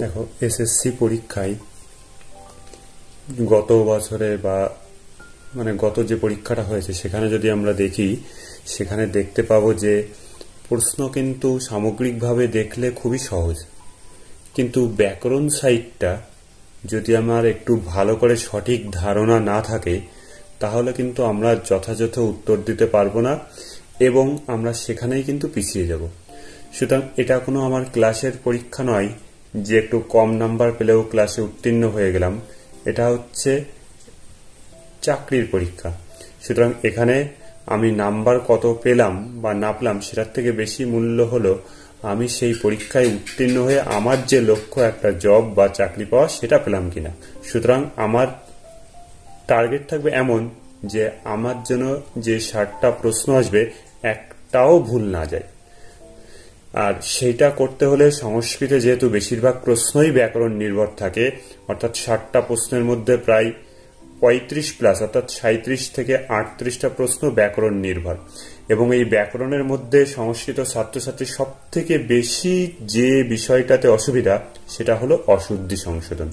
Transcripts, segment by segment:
দেখো, এসএসসি পরীক্ষায় গত বছরে বা গত যে পরীক্ষাটা হয়েছে সেখানে যদি আমরা দেখি, সেখানে দেখতে পাবো যে প্রশ্ন কিন্তু সামগ্রিকভাবে দেখলে খুবই সহজ, কিন্তু ব্যাকরণ সাইডটা যদি আমার একটু ভালো করে সঠিক ধারণা না থাকে তাহলে কিন্তু আমরা যথাযথ উত্তর দিতে পারবো না এবং আমরা সেখানেই কিন্তু পিছিয়ে যাব। সুতরাং এটা কোনো আমার ক্লাসের পরীক্ষা নয় যে একটু কম নাম্বার পেলেও ক্লাসে উত্তীর্ণ হয়ে গেলাম। এটা হচ্ছে চাকরির পরীক্ষা। সুতরাং এখানে আমি নাম্বার কত পেলাম বা না পেলাম সেটার থেকে বেশি মূল্য হলো আমি সেই পরীক্ষায় উত্তীর্ণ হয়ে আমার যে লক্ষ্য একটা জব বা চাকরি পাওয়া সেটা পেলাম কিনা। সুতরাং আমার টার্গেট থাকবে এমন যে আমার জন্য যে 60টা প্রশ্ন আসবে একটাও ভুল না যায়। আর সেইটা করতে হলে সংস্কৃতে যেহেতু বেশিরভাগ প্রশ্নই ব্যাকরণ নির্ভর থাকে, অর্থাৎ 60টা প্রশ্নের মধ্যে প্রায় 35+ অর্থাৎ 37 থেকে 38টা প্রশ্ন ব্যাকরণ নির্ভর, এবং এই ব্যাকরণের মধ্যে সংস্কৃত ছাত্রছাত্রী সব থেকে বেশি যে বিষয়টাতে অসুবিধা সেটা হলো অশুদ্ধি সংশোধন।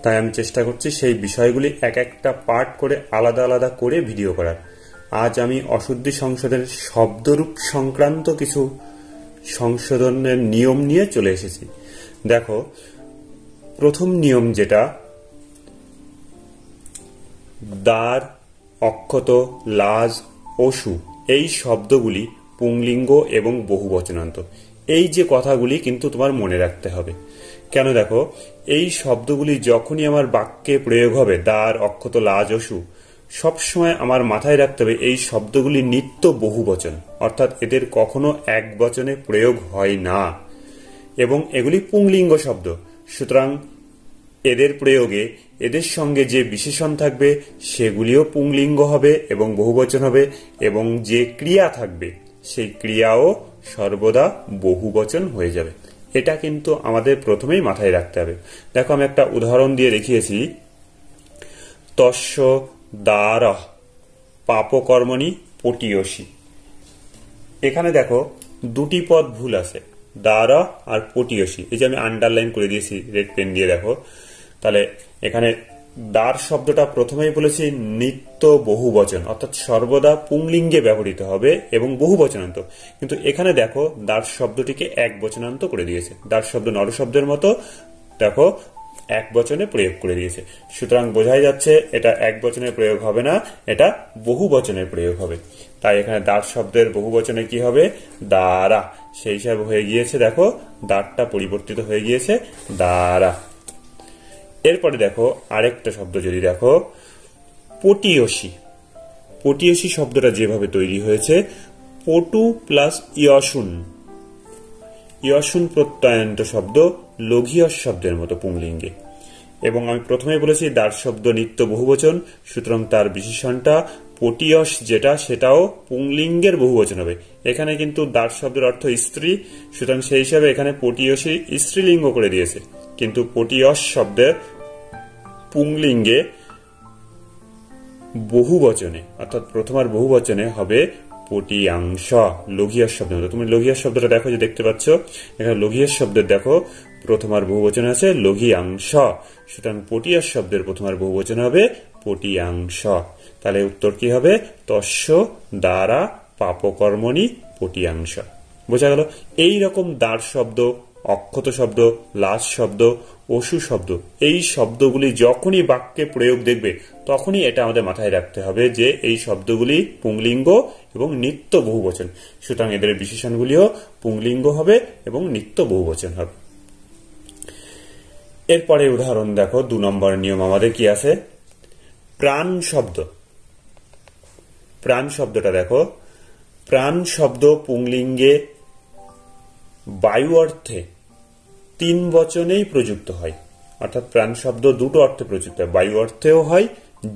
তাই আমি চেষ্টা করছি সেই বিষয়গুলি এক একটা পার্ট করে আলাদা আলাদা করে ভিডিও করার। আজ আমি অশুদ্ধি সংশোধনের শব্দরূপ সংক্রান্ত কিছু সংশোধনের নিয়ম নিয়ে চলে এসেছি। দেখো, প্রথম নিয়ম যেটা, দ্বার, অক্ষত, লাজ, অসু এই শব্দগুলি পুংলিঙ্গ এবং বহুবচনান্ত। এই যে কথাগুলি কিন্তু তোমার মনে রাখতে হবে। কেন? দেখো, এই শব্দগুলি যখনই আমার বাক্যে প্রয়োগ হবে, দ্বার, অক্ষত, লাজ, অসু, সবসময় আমার মাথায় রাখতে হবে এই শব্দগুলি নিত্য বহুবচন, অর্থাৎ এদের কখনো এক বচনে প্রয়োগ হয় না এবং এগুলি পুংলিঙ্গ শব্দ। সুতরাং এদের প্রয়োগে এদের সঙ্গে যে বিশেষণ থাকবে সেগুলিও পুংলিঙ্গ হবে এবং বহুবচন হবে, এবং যে ক্রিয়া থাকবে সেই ক্রিয়াও সর্বদা বহুবচন হয়ে যাবে। এটা কিন্তু আমাদের প্রথমেই মাথায় রাখতে হবে। দেখো, আমি একটা উদাহরণ দিয়ে দেখিয়েছি। তস্য দ্বারঃ পাপকর্মণি পটীয়সী। এখানে দেখো দুটি পদ ভুল আছে, দ্বারঃ আর পটীয়সী। এই যে আমি আন্ডারলাইন করে দিয়েছি রেড পেন দিয়ে, দেখো। তাহলে এখানে দ্বার শব্দটা প্রথমেই বলেছি নিত্য বহুবচন, অর্থাৎ সর্বদা পুংলিঙ্গে ব্যবহৃত হবে এবং বহুবচনান্ত, কিন্তু এখানে দেখো দ্বার শব্দটিকে এক বচনান্ত করে দিয়েছে। দ্বার শব্দ নরশব্দের মতো দেখো এক বচনে প্রয়োগ করে দিয়েছে। সুতরাং বোঝাই যাচ্ছে এটা এক বচনে প্রয়োগ হবে না, এটা বহু বচনে প্রয়োগ হবে। তাই এখানে দ্বার শব্দের বহু বচনে কি হবে? দ্বারা। সেই হিসাবে হয়ে গিয়েছে, দেখো দ্বারটা পরিবর্তিত হয়ে গিয়েছে দ্বারা। এরপরে দেখো আরেকটা শব্দ যদি দেখো, পটীয়সী। পটীয়সী শব্দটা যেভাবে তৈরি হয়েছে, পটু প্লাস ইয়সুন, ইয়সুন প্রত্যয়ান্ত শব্দ লঘিয়স শব্দের মতো পুংলিঙ্গে। এবং আমি প্রথমে বলেছি দ্বার শব্দ নিত্য বহুবচন, সুতরাং তার বিশেষণটা পটীয়স যেটা সেটাও পুংলিঙ্গের বহুবচন হবে। এখানে কিন্তু দ্বার শব্দের অর্থ স্ত্রী, সুতরাং সেই হিসাবে এখানে পটীয়সী স্ত্রীলিঙ্গ করে দিয়েছে, কিন্তু পটীয়স শব্দের পুংলিঙ্গে বহুবচনে অর্থাৎ প্রথমার বহুবচনে হবে পটীয়াংশ, লঘিয়স শব্দ। তুমি লঘিয়স শব্দটা দেখো, যে দেখতে পাচ্ছ এখানে লঘিয়স শব্দের দেখো প্রথমার বহুবচন আছে লঘিয়াংশ, সুতরাং পটীয়স শব্দের প্রথমার বহুবচন হবে পটীয়াংশ। তাহলে উত্তর কি হবে? তস্য দ্বারা পাপকর্মণি পটীয়াংশ। বোঝা গেল? এইরকম দ্বার শব্দ, অক্ষত শব্দ, লাজ শব্দ, অসু শব্দ, এই শব্দগুলি যখনই বাক্যে প্রয়োগ দেখবে তখনই এটা আমাদের মাথায় রাখতে হবে যে এই শব্দগুলি পুংলিঙ্গ এবং নিত্য বহুবচন। সুতরাং এদের বিশেষণগুলিও পুংলিঙ্গ হবে এবং নিত্য বহুবচন হবে। এরপরে উদাহরণ দেখো, 2 নম্বর নিয়ম আমাদের কি আছে? প্রাণ শব্দ। প্রাণ শব্দটা দেখো, প্রাণ শব্দ পুংলিঙ্গে বায়ু অর্থে 3 বচনেই প্রযুক্ত হয়, অর্থাৎ প্রাণ শব্দ দুটো অর্থে প্রযুক্ত হয়, বায়ু অর্থেও হয়,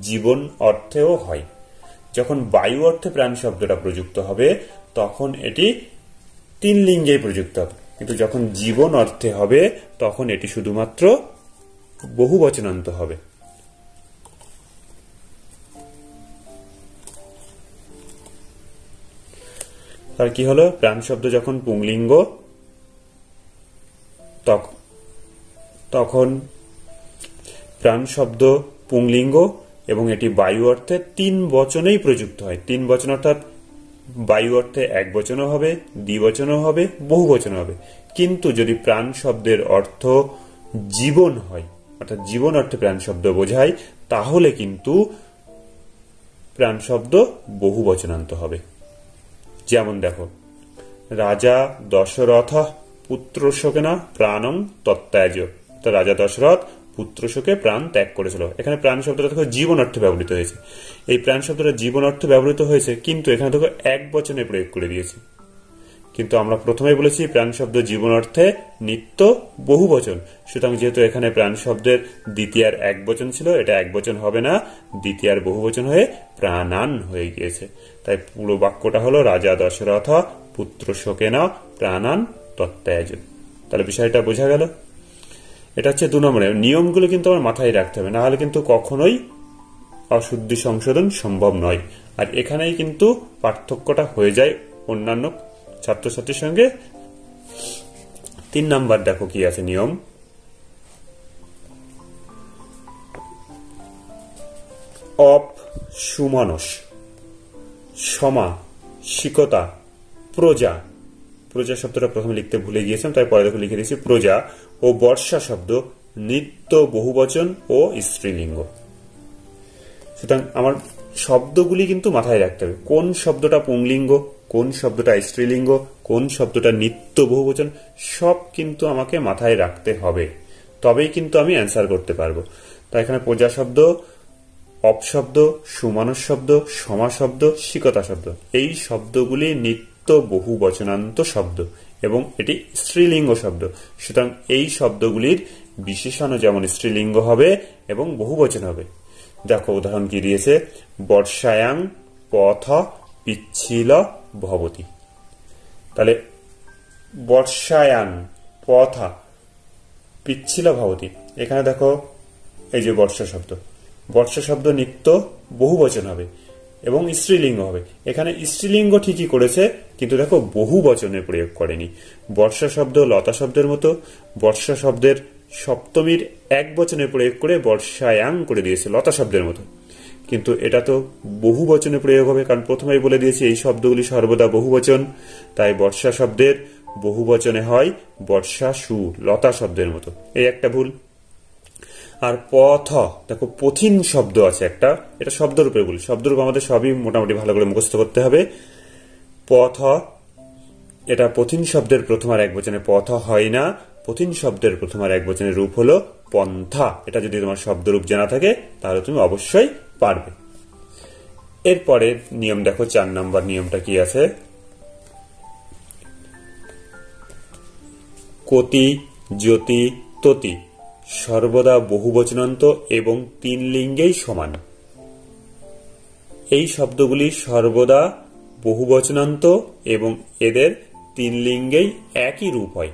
জীবন অর্থেও হয়। যখন বায়ু অর্থে প্রাণ শব্দটা প্রযুক্ত হবে তখন এটি 3 লিঙ্গেই প্রযুক্ত হবে, কিন্তু যখন জীবন অর্থে হবে তখন এটি শুধুমাত্র বহুবচনান্ত হবে। তার কি হলো? প্রাণ শব্দ যখন পুংলিঙ্গ তখন প্রাণ শব্দ পুংলিঙ্গ এবং এটি বায়ু অর্থে 3 বচনেই প্রযুক্ত হয়। 3 বচন অর্থাৎ বায়ু অর্থে এক বচনও হবে, দ্বিবচনও হবে, বহু বচনও হবে। কিন্তু যদি প্রাণ শব্দের অর্থ জীবন হয়, অর্থাৎ জীবন অর্থে প্রাণ শব্দ বোঝায়, তাহলে কিন্তু প্রাণ শব্দ বহু বচনান্ত হবে। যেমন দেখো, রাজা দশরথ পুত্র শোকেনা প্রাণং তত্ত্যাজ। তো রাজা দশরথ পুত্র শোকে প্রাণ ত্যাগ করেছিল। এখানে প্রাণ শব্দটা দেখো জীবন অর্থে ব্যবহৃত হয়েছে। এই প্রাণ শব্দটা জীবন অর্থে ব্যবহৃত হয়েছে, কিন্তু এখানে দেখো এক বচনে প্রয়োগ করে দিয়েছে। কিন্তু আমরা প্রথমেই বলেছি প্রাণ শব্দ জীবন অর্থে নিত্য বহু বচন। সুতরাং যেহেতু এখানে প্রাণ শব্দের দ্বিতীয়ার এক বচন ছিল, এটা এক বচন হবে না, দ্বিতীয়ার বহু বচন হয়ে প্রাণান হয়ে গিয়েছে। তাই পুরো বাক্যটা হলো রাজা দশরথ পুত্র শোকেনা প্রাণান তত্ত্যাজ। তাহলে বিষয়টা বোঝা গেল। এটা হচ্ছে 2 নম্বরের নিয়মগুলো কিন্তু আমার মাথায় রাখতে হবে, না হলে কিন্তু কখনোই অশুদ্ধি সংশোধন সম্ভব নয়। আর এখানেই কিন্তু পার্থক্যটা হয়ে যায় অন্যান্য ছাত্রছাত্রীর সঙ্গে। 3 নাম্বার দেখো কি আছে নিয়ম। অপ সুমানস, সমা, শিকতা, প্রজা। প্রজা শব্দটা প্রথমে লিখতে ভুলে গিয়েছিলাম, তাই পরে দেখো লিখে দিয়েছি প্রজা ও বর্ষা শব্দ নিত্য বহুবচন ও স্ত্রীলিঙ্গ। সুতরাং আমার শব্দগুলি কিন্তু মাথায় রাখতে হবে, কোন শব্দটা পুংলিঙ্গ, কোন শব্দটা স্ত্রীলিঙ্গ, কোন শব্দটা নিত্য বহুবচন, সব কিন্তু আমাকে মাথায় রাখতে হবে, তবেই কিন্তু আমি অ্যান্সার করতে পারবো। তাই এখানে প্রজা শব্দ, অপশব্দ, সুমানস শব্দ, সমা শব্দ, শিকতা শব্দ, এই শব্দগুলি নিত্য বহু বচনান্ত শব্দ এবং এটি স্ত্রীলিঙ্গ শব্দ। সুতরাং এই শব্দগুলির বিশেষণও যেমন স্ত্রীলিঙ্গ হবে এবং বহু বচন হবে। দেখো উদাহরণ কি দিয়েছে, বর্ষায়াং পথ পিচ্ছিল ভবতি। তাহলে বর্ষায়াং পথ পিচ্ছিল ভবতি, এখানে দেখো এই যে বর্ষা শব্দ, বর্ষা শব্দ নিত্য বহু বচন হবে এবং স্ত্রীলিঙ্গ হবে। এখানে স্ত্রীলিঙ্গ ঠিকই করেছে, কিন্তু দেখো বহু বচনে প্রয়োগ করেনি। বর্ষা শব্দ লতা শব্দের মতো বর্ষা শব্দের সপ্তমীর এক বচনে প্রয়োগ করে বর্ষায়াং করে দিয়েছে লতা শব্দের মতো, কিন্তু এটা তো বহু বচনে প্রয়োগ হবে, কারণ প্রথমেই বলে দিয়েছি এই শব্দগুলি সর্বদা বহু বচন। তাই বর্ষা শব্দের বহু বচনে হয় বর্ষা সু, লতা শব্দের মতো। এই একটা ভুল। আর পথ, দেখো পথিন শব্দ আছে একটা, এটা শব্দরূপে ভুল। শব্দরূপ আমাদের সবই মোটামুটি ভালো করে মুখস্থ করতে হবে। পথ, এটা পথিন শব্দের প্রথম আর এক বচনে পথ হয় না, পথিন শব্দের প্রথম আর এক বচনের রূপ হলো পন্থা। এটা যদি তোমার শব্দরূপ জানা থাকে তাহলে তুমি অবশ্যই পারবে। এরপরে নিয়ম দেখো, 4 নম্বর নিয়মটা কি আছে, কতি, জ্যোতি, ততি সর্বদা বহুবচনান্ত এবং 3 লিঙ্গেই সমান। এই শব্দগুলি সর্বদা বহুবচনান্ত এবং এদের 3 লিঙ্গেই একই রূপ হয়,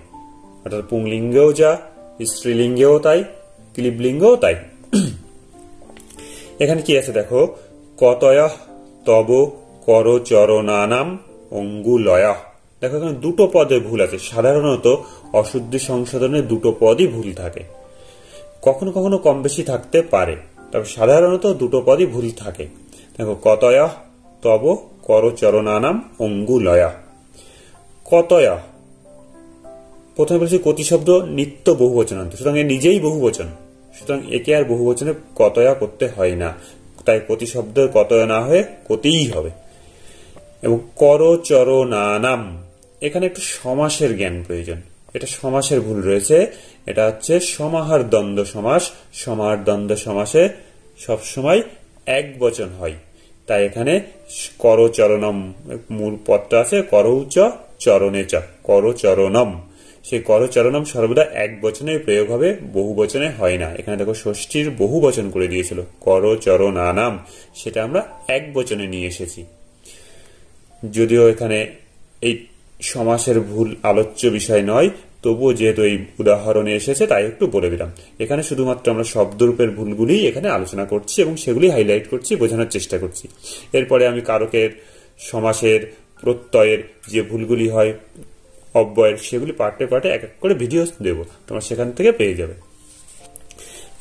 অর্থাৎ পুংলিঙ্গেও যা, স্ত্রীলিঙ্গেও তাই, ক্লীবলিঙ্গেও তাই। এখানে কি আছে দেখো, কতয় তব করচরণানাম অঙ্গুলয়। দেখো এখানে 2টো পদে ভুল আছে। সাধারণত অশুদ্ধি সংশোধনে 2টো পদই ভুল থাকে, কখনো কখনো কম বেশি থাকতে পারে, তবে সাধারণত 2টো পদই ভুল থাকে। দেখো কতয় তব করচরণানাম অঙ্গুলয়। কতয়, প্রথমে বলছি কতি শব্দ নিত্য বহুবচনান্ত, সুতরাং এ নিজেই বহুবচন, সুতরাং একে আর বহুবচনে কতয়া করতে হয় না। তাই কতি শব্দের কতয়া না হয়ে কতিই হবে। এবং করচরণানাম, এখানে একটু সমাসের জ্ঞান প্রয়োজন, এটা সমাসের ভুল রয়েছে। এটা হচ্ছে সমাহার দ্বন্দ্ব সমাস। সমাহার দ্বন্দ্ব সমাসে সবসময় এক বচন হয়, তাই এখানে করচরণম মূল পদটা আছে, করৌচ চরণে চ, করচরণম, সেই করচরণম সর্বদা এক বচনে প্রয়োগ হবে, বহু বচনে হয় না। এখানে দেখো ষষ্ঠীর বহু বচন করে দিয়েছিল করচরণানাম, সেটা আমরা এক বচনে নিয়ে এসেছি। যদিও এখানে এই সমাসের ভুল আলোচ্য বিষয় নয়, তবুও যেহেতু এই উদাহরণে এসেছে তাই একটু বলে দিলাম। এখানে শুধুমাত্র আমরা শব্দরূপের ভুলগুলি এখানে আলোচনা করছি এবং সেগুলি হাইলাইট করছি, বোঝানোর চেষ্টা করছি। এরপরে আমি কারকের, সমাসের, প্রত্যয়ের যে ভুলগুলি হয়, অব্যয়ের, সেগুলি পার্টে পার্টে এক এক করে ভিডিও দেব, তোমরা সেখান থেকে পেয়ে যাবে।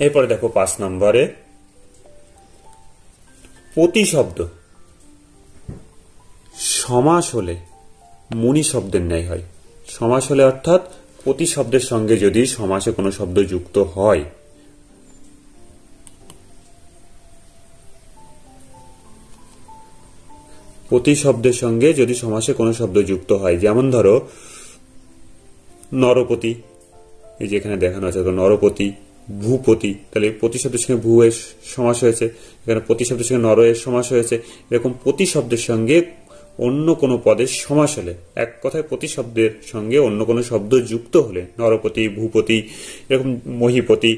এরপরে দেখো 5 নম্বরে প্রতিশব্দ সমাস হলে মুনি শব্দের ন্যায় হয়। সমাস হলে অর্থাৎ প্রতিশব্দের সঙ্গে যদি সমাসে কোনো শব্দ যুক্ত হয়, প্রতিশব্দের সঙ্গে যদি সমাসে কোনো শব্দ যুক্ত হয়, যেমন ধরো নরপতি, এই যে এখানে দেখানো আছে নরপতি, ভূপতি, তাহলে প্রতিশব্দের সঙ্গে ভূ এর সমাস হয়েছে, এখানে প্রতিশব্দের সঙ্গে নর এর সমাস হয়েছে। এরকম প্রতিশব্দের সঙ্গে অন্য কোনো পদের সমাস হলে, এক কথায় প্রতিশব্দের সঙ্গে অন্য কোনো শব্দ যুক্ত হলে, নরপতি, ভূপতি, এরকম মহীপতি,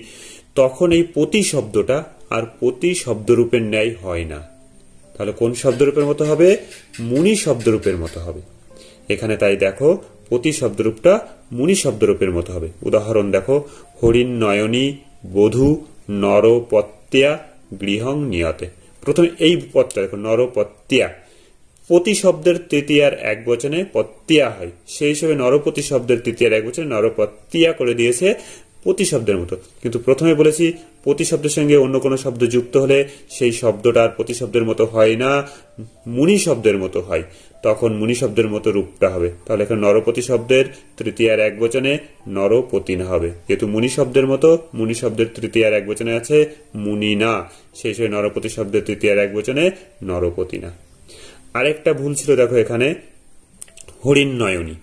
তখন এই প্রতিশব্দটা আর প্রতিশব্দরূপের ন্যায় হয় না। তাহলে কোন শব্দরূপের মতো হবে? মুনি শব্দরূপের মতো হবে। এখানে তাই দেখো প্রতিশব্দরূপটা মুনি শব্দরূপের মতো হবে। উদাহরণ দেখো, হরিণ নয়নী বধূ নরপত্যা গৃহং নিয়তে। প্রথমে এই পদটা দেখো, নরপত্যা, প্রতিশব্দের তৃতীয়ার একবচনে পত্যা হয়, সেই হিসেবে নরপতি শব্দের তৃতীয়ার একবচনে নরপত্যা করে দিয়েছে প্রতিশব্দের মতো। কিন্তু প্রথমে বলেছি প্রতিশব্দের সঙ্গে অন্য কোনো শব্দ যুক্ত হলে সেই শব্দটা আর প্রতিশব্দের মতো হয় না, মুনি শব্দের মতো হয়, তখন মুনি শব্দের মতো রূপটা হবে। তাহলে এখানে নরপতি শব্দের তৃতীয়ার একবচনে নরপতি না হবে, যেহেতু মুনি শব্দের মতো, মুনি শব্দের তৃতীয়ার একবচনে আছে মুনি না, সেই হিসেবে নরপতি শব্দের তৃতীয়ার একবচনে নরপতি না। আরেকটা ভুল ছিল দেখো এখানে, হরিণ নয়নী,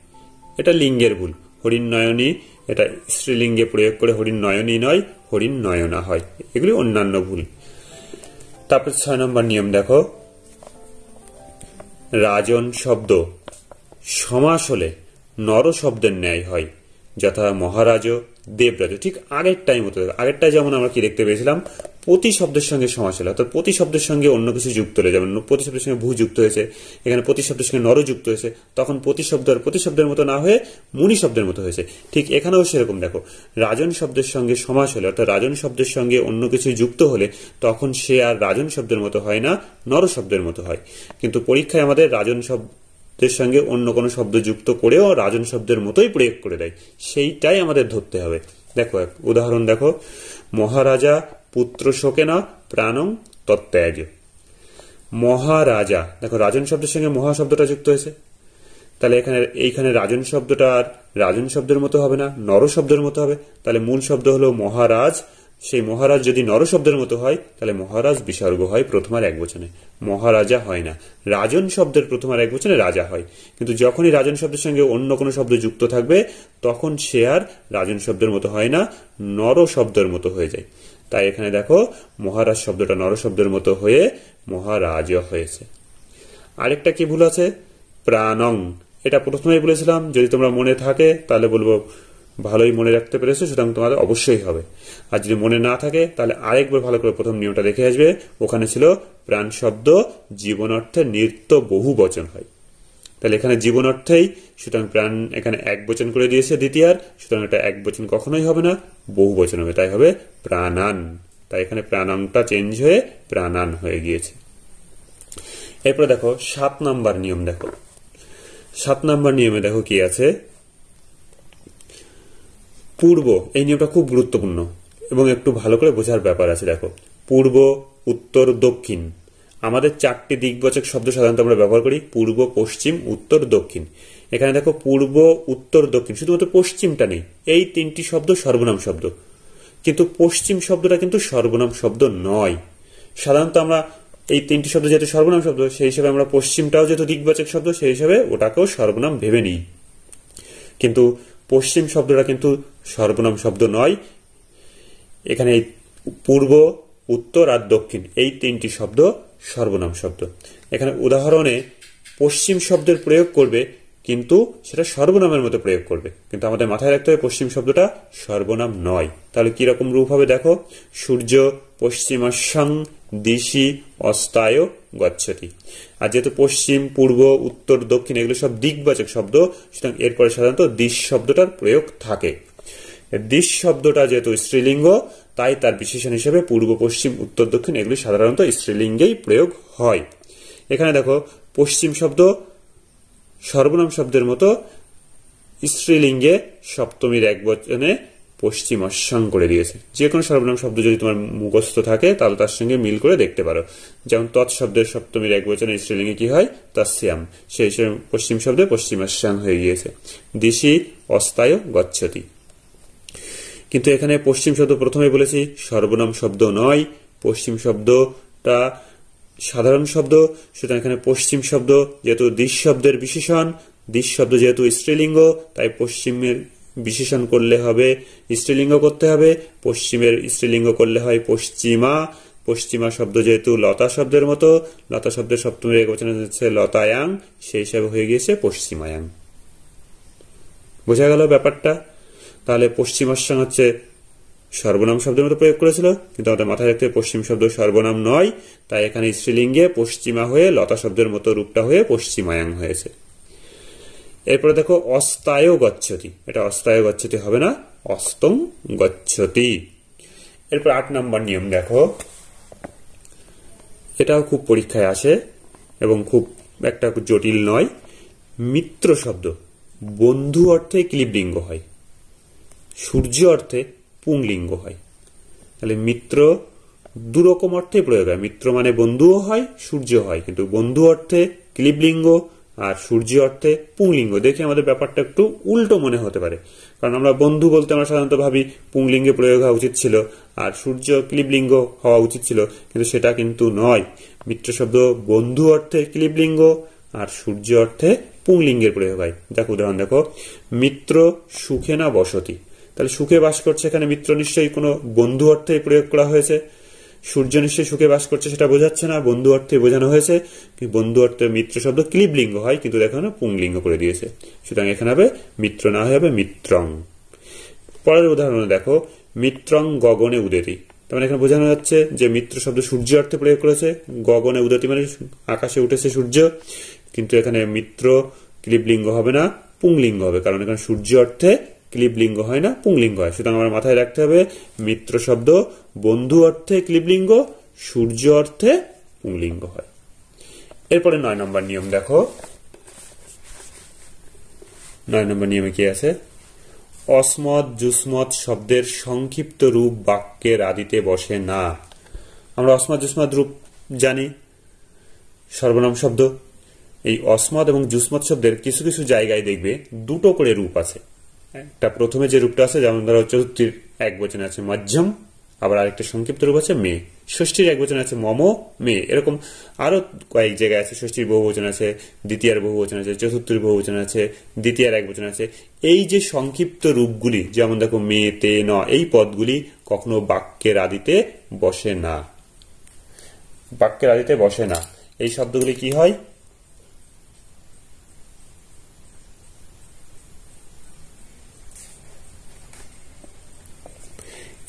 এটা লিঙ্গের ভুল। হরিণ নয়নী এটা স্ত্রীলিঙ্গে প্রয়োগ করে হরিণ নয়নী নয়, হরিণ নয়না হয়, এগুলি অন্যান্য ভুল। তারপর 6 নম্বর নিয়ম দেখো, রাজন শব্দ সমাস হলে নর শব্দের ন্যায় হয়, যথা মহারাজ, দেবরাজ। ঠিক আগেরটাই মতো, আগেরটাই যেমন আমরা কি দেখতে পেয়েছিলাম, প্রতিশব্দের সঙ্গে সমাস হলে, অর্থাৎ প্রতিশব্দের সঙ্গে অন্য কিছু যুক্ত হলে, যেমন প্রতিশব্দের সঙ্গে ভূ যুক্ত হয়েছে, এখানে প্রতিশব্দের সঙ্গে নর যুক্ত হয়েছে, তখন প্রতিশব্দ আর প্রতিশব্দের মতো না হয়ে মুনি শব্দের মতো হয়েছে। ঠিক এখানেও সেরকম দেখো, রাজন শব্দের সঙ্গে সমাস হলে, অর্থাৎ রাজন শব্দের সঙ্গে অন্য কিছু যুক্ত হলে, তখন সে আর রাজন শব্দের মতো হয় না, নর শব্দের মতো হয়। কিন্তু পরীক্ষায় আমাদের রাজন শব্দের সঙ্গে অন্য কোনো শব্দ যুক্ত করেও রাজন শব্দের মতোই প্রয়োগ করে দেয়, সেইটাই আমাদের ধরতে হবে। দেখো উদাহরণ দেখো, মহারাজা পুত্র শোকেনা প্রাণং তত্ত্যাজ। মহারাজা, দেখো রাজন শব্দের সঙ্গে মহা শব্দটা যুক্ত হয়েছে, তাহলে এইখানে রাজন শব্দটা আর রাজন শব্দের মতো হবে না, নর শব্দের মতো হবে। তাহলে মূল শব্দ হলো মহারাজ, সেই মহারাজ যদি নর শব্দের মতো হয় তাহলে মহারাজ বিসর্গ হয় প্রথমার একবচনে, মহারাজা হয় না। রাজন শব্দের প্রথমার একবচনে রাজা হয়, কিন্তু যখনই রাজন শব্দের সঙ্গে অন্য কোনো শব্দ যুক্ত থাকবে তখন সে আর রাজন শব্দের মতো হয় না, নর শব্দের মতো হয়ে যায়। তাই এখানে দেখো মহারাজ শব্দটা নর শব্দের মতো হয়ে মহারাজ হয়েছে। আরেকটা কি ভুল আছে, প্রাণং, এটা প্রথমেই বলেছিলাম, যদি তোমরা মনে থাকে তাহলে বলবো ভালোই মনে রাখতে পেরেছো, সুতরাং তোমাদের অবশ্যই হবে। আর যদি মনে না থাকে তাহলে আরেকবার ভালো করে প্রথম নিয়মটা দেখে আসবে। ওখানে ছিল প্রাণ শব্দ জীবন অর্থে নিত্য বহু বচন হয়, তাহলে এখানে জীবন অর্থেই, সুতরাং প্রাণ এখানে এক বচন করে দিয়েছে দ্বিতীয়ার, সুতরাং এটা এক বচন কখনোই হবে না, বহু বচন হবে, তাই হবে প্রাণান। তাই এখানে প্রাণাংটা চেঞ্জ হয়ে প্রাণান হয়ে গিয়েছে। এরপরে দেখো 7 নাম্বার নিয়ম দেখো, 7 নাম্বার নিয়মে দেখো কি আছে, পূর্ব, এই নিয়মটা খুব গুরুত্বপূর্ণ এবং একটু ভালো করে বোঝার ব্যাপার আছে। দেখো পূর্ব, উত্তর, দক্ষিণ, আমাদের 4টি দিকবাচক শব্দ সাধারণত আমরা ব্যবহার করি, পূর্ব, পশ্চিম, উত্তর, দক্ষিণ। এখানে দেখো পূর্ব, উত্তর, দক্ষিণ, শুধুমাত্র পশ্চিমটা নেই, এই 3টি শব্দ সর্বনাম শব্দ, কিন্তু পশ্চিম শব্দটা কিন্তু সর্বনাম শব্দ নয়। সাধারণত আমরা এই 3টি শব্দ যেহেতু সর্বনাম শব্দ, সেই হিসাবে আমরা পশ্চিমটাও যেহেতু দিকবাচক শব্দ, সেই হিসাবে ওটাকেও সর্বনাম ভেবে নিই, কিন্তু পশ্চিম শব্দটা কিন্তু সর্বনাম শব্দ নয়। এখানে পূর্ব, উত্তর আর দক্ষিণ এই 3টি শব্দ সর্বনাম শব্দ। এখানে উদাহরণে পশ্চিম শব্দের প্রয়োগ করবে, কিন্তু সেটা সর্বনামের মতো প্রয়োগ করবে, কিন্তু আমাদের মাথায় রাখতে হবে পশ্চিম শব্দটা সর্বনাম নয়। তাহলে কিরকম রূপ হবে দেখো, সূর্য পশ্চিমাস্যাং দিশি অস্তায় গচ্ছতি। আর যেহেতু পশ্চিম, পূর্ব, উত্তর, দক্ষিণ এগুলো সব দিকবাচক শব্দ, সুতরাং এরপরে সাধারণত দিশ শব্দটার প্রয়োগ থাকে। দিশ শব্দটা যেহেতু স্ত্রীলিঙ্গ, তাই তার বিশেষণ হিসেবে পূর্ব, পশ্চিম, উত্তর, দক্ষিণ এগুলি সাধারণত স্ত্রীলিঙ্গেই প্রয়োগ হয়। এখানে দেখো পশ্চিম শব্দ সর্বনাম শব্দের মতো স্ত্রীলিঙ্গে সপ্তমীর একবচনে পশ্চিমস্যাং করে দিয়েছে। যে কোনো সর্বনাম শব্দ যদি তোমার মুখস্থ থাকে তাহলে তার সঙ্গে মিল করে দেখতে পারো। যেমন তৎ শব্দের সপ্তমীর একবচনে স্ত্রীলিঙ্গে কি হয়? তস্যাম, সেই পশ্চিম শব্দে পশ্চিমস্যাং হয়ে গিয়েছে। দিশি অস্তায় গচ্ছতি। কিন্তু এখানে পশ্চিম শব্দ প্রথমে বলেছি সর্বনাম শব্দ নয়, পশ্চিম শব্দটা সাধারণ শব্দ। সুতরাং এখানে পশ্চিম শব্দ যেহেতু দিশ শব্দের বিশেষণ, দিশ শব্দ যেহেতু স্ত্রীলিঙ্গ, তাই পশ্চিমের বিশেষণ করলে হবে স্ত্রীলিঙ্গ করতে হবে। পশ্চিমের স্ত্রীলিঙ্গ করলে হয় পশ্চিমা। পশ্চিমা শব্দ যেহেতু লতা শব্দের মতো, লতা শব্দের সপ্তমীর একবচন হচ্ছে লতায়াং, সেই হিসাবে হয়ে গিয়েছে পশ্চিমায়াং। বোঝা গেল ব্যাপারটা? তাহলে পশ্চিমাস্যাং হচ্ছে সর্বনাম শব্দের মতো প্রয়োগ করেছিল, কিন্তু আমাদের মাথায় রাখতে পশ্চিম শব্দ সর্বনাম নয়, তাই এখানে স্ত্রীলিঙ্গে পশ্চিমা হয়ে লতা শব্দের মতো রূপটা হয়ে পশ্চিমায়াং হয়েছে। এরপরে দেখো অস্তায় গচ্ছতি, এটা অস্তায় গচ্ছতি হবে না, অস্তং গচ্ছতি। এরপর 8 নম্বর নিয়ম দেখো, এটাও খুব পরীক্ষায় আসে এবং খুব একটা জটিল নয়। মিত্র শব্দ বন্ধু অর্থে ক্লিবলিঙ্গ হয়, সূর্য অর্থে পুংলিঙ্গ হয়। তাহলে মিত্র দুরকম অর্থে প্রয়োগ হয়, মিত্র মানে বন্ধুও হয় সূর্য হয়, কিন্তু বন্ধু অর্থে ক্লিবলিঙ্গ আর সূর্য অর্থে পুংলিঙ্গ। দেখে আমাদের ব্যাপারটা একটু উল্টো মনে হতে পারে, কারণ আমরা বন্ধু বলতে আমরা সাধারণত ভাবি পুংলিঙ্গে প্রয়োগ হওয়া উচিত ছিল আর সূর্য ক্লিবলিঙ্গ হওয়া উচিত ছিল, কিন্তু সেটা কিন্তু নয়। মিত্র শব্দ বন্ধু অর্থে ক্লিবলিঙ্গ আর সূর্য অর্থে পুংলিঙ্গের প্রয়োগ হয়। দেখো উদাহরণ দেখো, মিত্র সুখে না বসতি। তাহলে সুখে বাস করছে, এখানে মিত্র নিশ্চয়ই কোনো বন্ধু অর্থে প্রয়োগ করা হয়েছে। সূর্য নিশ্চয়ই সুখে বাস করছে, সেটা বোঝাচ্ছে না, বন্ধু অর্থে বোঝানো হয়েছে। বন্ধু অর্থে মিত্র শব্দ ক্লিবলিঙ্গ হয়, কিন্তু দেখো না পুংলিঙ্গ করে দিয়েছে। সুতরাং এখানে হবে মিত্র না হবে মিত্রং। পরের উদাহরণে দেখো, মিত্রং গগনে উদেতি। তার মানে এখানে বোঝানো যাচ্ছে যে মিত্র শব্দ সূর্য অর্থে প্রয়োগ করেছে, গগনে উদেতি মানে আকাশে উঠেছে সূর্য, কিন্তু এখানে মিত্র ক্লিবলিঙ্গ হবে না, পুংলিঙ্গ হবে, কারণ এখানে সূর্য অর্থে ক্লিবলিঙ্গ হয় না, পুংলিঙ্গ হয়। সুতরাং আমার মাথায় রাখতে হবে মিত্র শব্দ বন্ধু অর্থে ক্লিবলিঙ্গ, সূর্য অর্থে পুংলিঙ্গ হয়। এরপরে 9 নম্বর নিয়ম দেখো, 9 নম্বর নিয়মে কি আছে? অসমত যুসমত শব্দের সংক্ষিপ্ত রূপ বাক্যের আদিতে বসে না। আমরা অসমত যুসমত রূপ জানি, সর্বনাম শব্দ। এই অসমত এবং যুসমত শব্দের কিছু কিছু জায়গায় দেখবে দুটো করে রূপ আছে। একটা প্রথমে যে রূপটা আছে, যেমন ধরো চতুর্থীর একবচনে আছে মধ্যম, আবার আরেকটা সংক্ষিপ্ত রূপ আছে মে। ষষ্ঠীর একবচনে আছে মম মে, এরকম আরো কয়েক জায়গায় আছে। ষষ্ঠীর বহুবচন আছে, দ্বিতীয়ার বহুবচন আছে, চতুর্থীর বহুবচন আছে, দ্বিতীয়ার একবচন আছে। এই যে সংক্ষিপ্ত রূপগুলি, যেমন দেখো মে তে ন, এই পদগুলি কখনো বাক্যের আদিতে বসে না, বাক্যের আদিতে বসে না। এই শব্দগুলি কি হয়?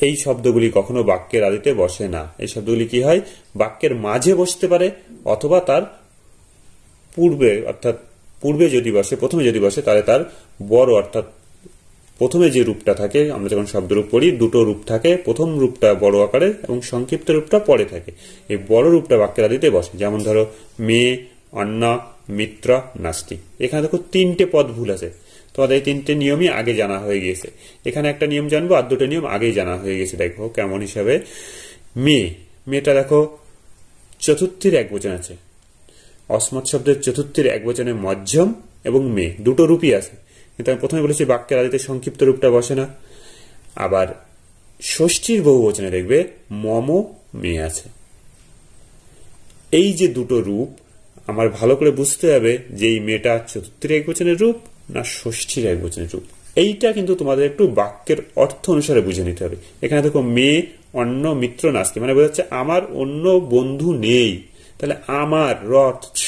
এই শব্দগুলি কখনো বাক্যের আদিতে বসে না। এই শব্দগুলি কি হয়? বাক্যের মাঝে বসতে পারে, অথবা তার পূর্বে, অর্থাৎ পূর্বে যদি বসে, প্রথমে যদি বসে, তাহলে তার বড়, অর্থাৎ প্রথমে যে রূপটা থাকে, আমরা যখন শব্দরূপ পড়ি দুটো রূপ থাকে, প্রথম রূপটা বড় আকারে এবং সংক্ষিপ্ত রূপটা পরে থাকে। এই বড় রূপটা বাক্যের আদিতে বসে। যেমন ধরো মে, অন্ন, মিত্র, নাস্তি। এখানে দেখো 3টে পদ ভুল আছে। তোমাদের এই 3টে নিয়মই আগে জানা হয়ে গিয়েছে। এখানে একটা নিয়ম জানবো, আর 2টা নিয়ম আগেই জানা হয়ে গেছে। দেখো কেমন হিসাবে, মেটা দেখো চতুর্থীর একবচন আছে। অসমত শব্দের চতুর্থীর একবচনে মধ্যম এবং মে দুটো রূপই আছে, কিন্তু আমি প্রথমে বলেছি বাক্যের আদিতে সংক্ষিপ্ত রূপটা বসে না। আবার ষষ্ঠীর বহুবচনে দেখবে মম মে আছে। এই যে দুটো রূপ আমার ভালো করে বুঝতে হবে যে এই মেয়েটা চতুর্থীর একবচনের রূপ না ষষ্ঠীর একবচনের রূপ। এইটা কিন্তু তোমাদের একটু বাক্যের অর্থ অনুসারে বুঝে নিতে হবে। এখানে দেখো মে, অন্য, মিত্র, নাস্তি, মানে বোঝাচ্ছে আমার অন্য বন্ধু নেই। তাহলে আমার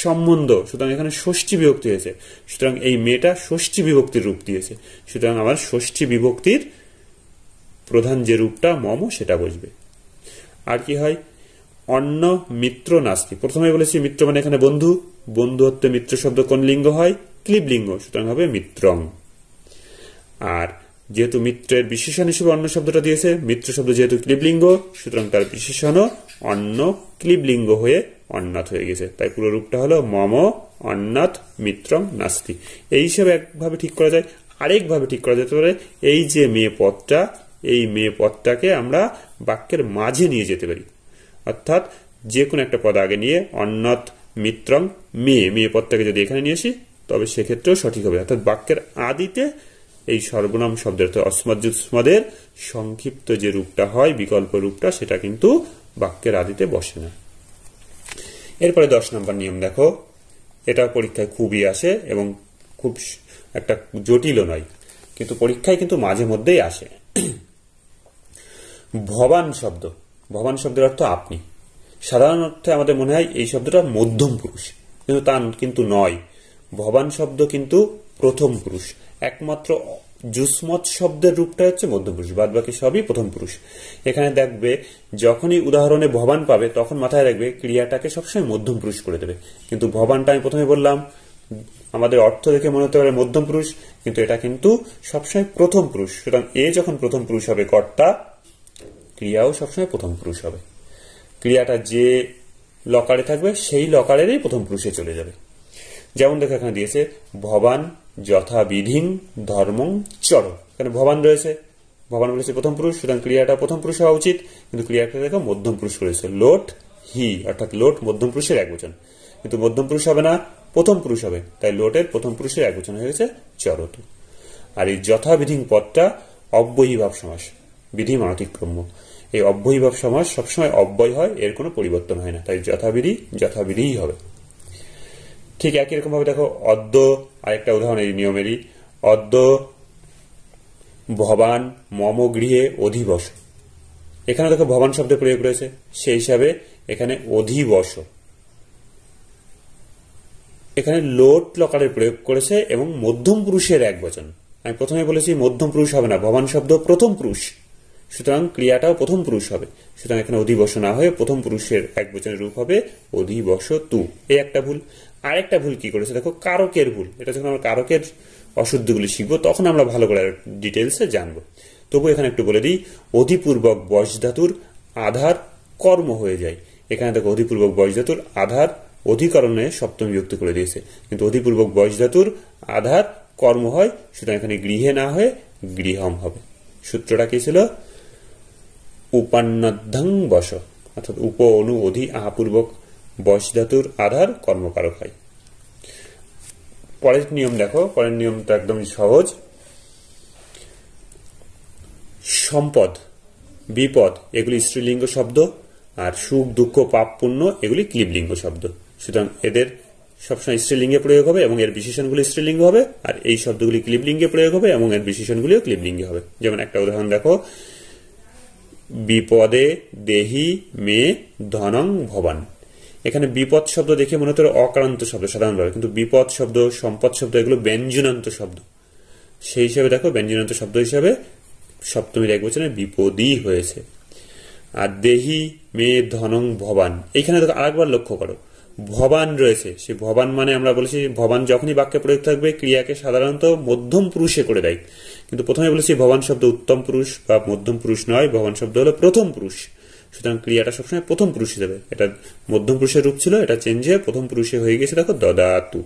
সম্বন্ধ, সুতরাং এখানে ষষ্ঠী বিভক্তি হয়েছে। সুতরাং এই মেয়েটা ষষ্ঠী বিভক্তির রূপ দিয়েছে। সুতরাং আমার ষষ্ঠী বিভক্তির প্রধান যে রূপটা মম, সেটা বসবে। আর কি হয়? অন্য, মিত্র, নাস্তি। প্রথমে বলেছি মিত্র মানে এখানে বন্ধু, বন্ধু হতে মিত্র শব্দ কোন লিঙ্গ হয়? ক্লিবলিঙ্গ, সুতরাং হবে মিত্রং। আর যেহেতু মিত্রের বিশেষণ হিসেবে অন্য শব্দটা দিয়েছে, মিত্র শব্দ যেহেতু ক্লিবলিঙ্গ, সুতরাং তার বিশেষণও অন্য ক্লিবলিঙ্গ হয়ে অন্নাথ হয়ে গেছে। তাই পুরো রূপটা হলো মম অন্নাথ মিত্রং নাস্তি। এই হিসেবে একভাবে ঠিক করা যায়। আরেকভাবে ঠিক করা যেতে পারে, এই যে মেয়ে পদটা, এই মে পদটাকে আমরা বাক্যের মাঝে নিয়ে যেতে পারি। অর্থাৎ যে কোনো একটা পদ আগে নিয়ে অন্যত মিত্রং মে পদটাকে যদি এখানে নিয়ে আসি তবে সেক্ষেত্রেও সঠিক হবে। অর্থাৎ বাক্যের আদিতে এই সর্বনাম শব্দের অস্মদ্যুস্মদের সংক্ষিপ্ত যে রূপটা হয়, বিকল্প রূপটা, সেটা কিন্তু বাক্যের আদিতে বসে না। এরপরে 10 নম্বর নিয়ম দেখো, এটা পরীক্ষায় খুবই আসে এবং খুব একটা জটিলও নয়, কিন্তু পরীক্ষায় কিন্তু মাঝে মধ্যেই আসে। ভবান শব্দ, ভবান শব্দের অর্থ আপনি। সাধারণ অর্থে আমাদের মনে হয় এই শব্দটা মধ্যম পুরুষ, কিন্তু তা কিন্তু নয়। ভবান শব্দ কিন্তু প্রথম পুরুষ। একমাত্র যুষ্মৎ শব্দের রূপটা হচ্ছে মধ্যম পুরুষ, বাদ বাকি সবই প্রথম পুরুষ। এখানে দেখবে যখনই উদাহরণে ভবান পাবে তখন মাথায় রাখবে ক্রিয়াটাকে সবসময় মধ্যম পুরুষ করে দেবে। কিন্তু ভবানটা আমি প্রথমে বললাম আমাদের অর্থ দেখে মনে হতে পারে মধ্যম পুরুষ, কিন্তু এটা কিন্তু সবসময় প্রথম পুরুষ। সুতরাং এ যখন প্রথম পুরুষ হবে কর্তা, ক্রিয়াও সবসময় প্রথম পুরুষ হবে। ক্রিয়াটা যে লকারে থাকবে সেই লকারেরই প্রথম পুরুষে চলে যাবে। যেমন দেখো এখানে দিয়েছে ভবান যথাবিধিং ধর্মং চর। এখানে ভবান রয়েছে, ভবান বলেছে প্রথম পুরুষ, সুতরাং ক্রিয়াটা প্রথম পুরুষ হওয়া উচিত, কিন্তু ক্রিয়াটা দেখো মধ্যম পুরুষ করেছে। লোট হি, অর্থাৎ লোট মধ্যম পুরুষের একবচন, কিন্তু মধ্যম পুরুষ হবে না, প্রথম পুরুষ হবে, তাই লোটের প্রথম পুরুষের একবচন হয়ে গেছে চরতু। আর এই যথাবিধিং পদটা অব্যয়ীভাব সমাস, বিধি মানতিক্রম্য। এই অব্যয়ীভাব সমাস সবসময় অব্যয় হয়, এর কোনো পরিবর্তন হয় না, তাই যথাবিধি যথাবিধিই হবে। ঠিক একই রকম ভাবে দেখো অদ্য, আরেকটা উদাহরণ এই নিয়মেরই, অদ্য ভবান মম গৃহে অধিবস। এখানে দেখো ভবান শব্দের প্রয়োগ রয়েছে, সেই হিসাবে এখানে অধিবস, এখানে লোট লকারের প্রয়োগ করেছে এবং মধ্যম পুরুষের একবচন। আমি প্রথমে বলেছি মধ্যম পুরুষ হবে না, ভবান শব্দ প্রথম পুরুষ, সুতরাং ক্রিয়াটাও প্রথম পুরুষ হবে। সুতরাং এখানে অধিবস না হয়ে প্রথম পুরুষের একবচনের রূপ হবে অধিবস তু। এই একটা ভুল। আরেকটা ভুল কি করেছে দেখো, কারকের ভুল। এটা যখন আমরা কারকের অশুদ্ধগুলি শিখবো তখন আমরা ভালো করে ডিটেলসে জানবো। তবু এখানে একটু বলে দিই, অধিপূর্বক বস ধাতুর আধার কর্ম হয়ে যায়। এখানে দেখো অধিপূর্বক বস ধাতুর আধার অধিকরণে সপ্তমী বিভক্তি করে দিয়েছে, কিন্তু অধিপূর্বক বস ধাতুর আধার কর্ম হয়, সুতরাং এখানে গৃহে না হয়ে গৃহম হবে। সূত্রটা কি ছিল? উপান্নদ্ধং বস, অর্থাৎ উপ অনু অধি আহাপূর্বক বস ধাতুর আধার কর্মকারক হয়। পরের নিয়ম দেখো, পরের নিয়মটা একদমই সহজ। সম্পদ বিপদ এগুলি স্ত্রীলিঙ্গ শব্দ, আর সুখ দুঃখ পাপ পুণ্য এগুলি ক্লিবলিঙ্গ শব্দ। সুতরাং এদের সবসময় স্ত্রীলিঙ্গে প্রয়োগ হবে এবং এর বিশেষণগুলি স্ত্রীলিঙ্গ হবে, আর এই শব্দগুলি ক্লিবলিঙ্গে প্রয়োগ হবে এবং এর বিশেষণগুলিও ক্লিবলিঙ্গে হবে। যেমন একটা উদাহরণ দেখো, বিপদে দেহি মে ধনং ভবান। এখানে বিপদ শব্দ দেখে মনে হতে অকারান্ত শব্দ সাধারণভাবে, কিন্তু বিপদ শব্দ, সম্পদ শব্দ এগুলো ব্যঞ্জনান্ত শব্দ। সেই হিসাবে দেখো ব্যঞ্জনান্ত শব্দ হিসাবে সপ্তমীর একবচনে বিপদী হয়েছে। আর দেহি মে ধনং ভবান, এইখানে দেখো আরেকবার লক্ষ্য করো, ভবান রয়েছে। সেই ভবান মানে আমরা বলেছি ভবান যখনই বাক্যে প্রয়োগ থাকবে ক্রিয়াকে সাধারণত মধ্যম পুরুষে করে দেয়, কিন্তু প্রথমে বলেছি ভবান শব্দ উত্তম পুরুষ বা মধ্যম পুরুষ নয়, ভবান শব্দ হলো প্রথম পুরুষ। সুতরাং ক্রিয়াটা সবসময় প্রথম পুরুষ হিসেবে, এটা মধ্যম পুরুষের রূপ ছিল, এটা চেঞ্জ হয়ে প্রথম পুরুষে হয়ে গেছে দেখো দদাতু,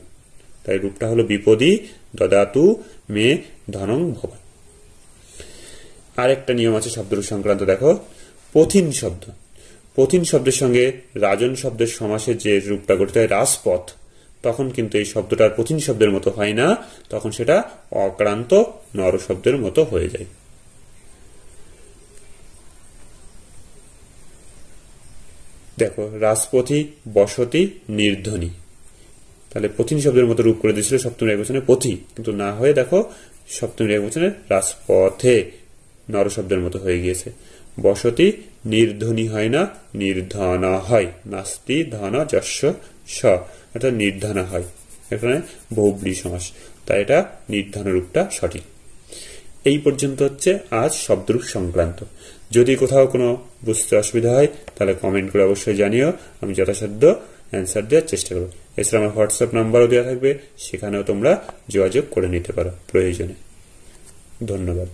তাই রূপটা হলো বিপদী দদাতু মে ধনং ভবান। আরেকটা নিয়ম আছে শব্দরূপ সংক্রান্ত দেখো, পথিন শব্দ। পথিন শব্দের সঙ্গে রাজন শব্দের সমাসের যে রূপটা গঠিত হয় রাজপথ, তখন কিন্তু এই শব্দটার পথিন শব্দের মতো হয় না, তখন সেটা অক্রান্ত নর শব্দের মতো হয়ে যায়। দেখো রাজপথী বসতি নির্ধনী, তাহলে পথিন শব্দের মতো রূপ করে দিয়েছিল সপ্তমী একবচনে পথি, কিন্তু না হয়ে দেখো সপ্তমী একবচনে রাজপথে নর শব্দের মতো হয়ে গিয়েছে। বসতি নির্ধনী হয় না, নির্ধনা হয়। নাস্তি ধন যস্য স, অর্থাৎ নির্ধনা হয়। এখানে বহুব্রী সমাস, তাই এটা নির্ধন রূপটা সঠিক। এই পর্যন্ত হচ্ছে আজ শব্দরূপ সংক্রান্ত। যদি কোথাও কোনো বুঝতে অসুবিধা হয় তাহলে কমেন্ট করে অবশ্যই জানিও, আমি যথাসাধ্য অ্যান্সার দেওয়ার চেষ্টা করব। এছাড়া আমার হোয়াটসঅ্যাপ নাম্বারও দেওয়া থাকবে, সেখানেও তোমরা যোগাযোগ করে নিতে পারো প্রয়োজনে। ধন্যবাদ।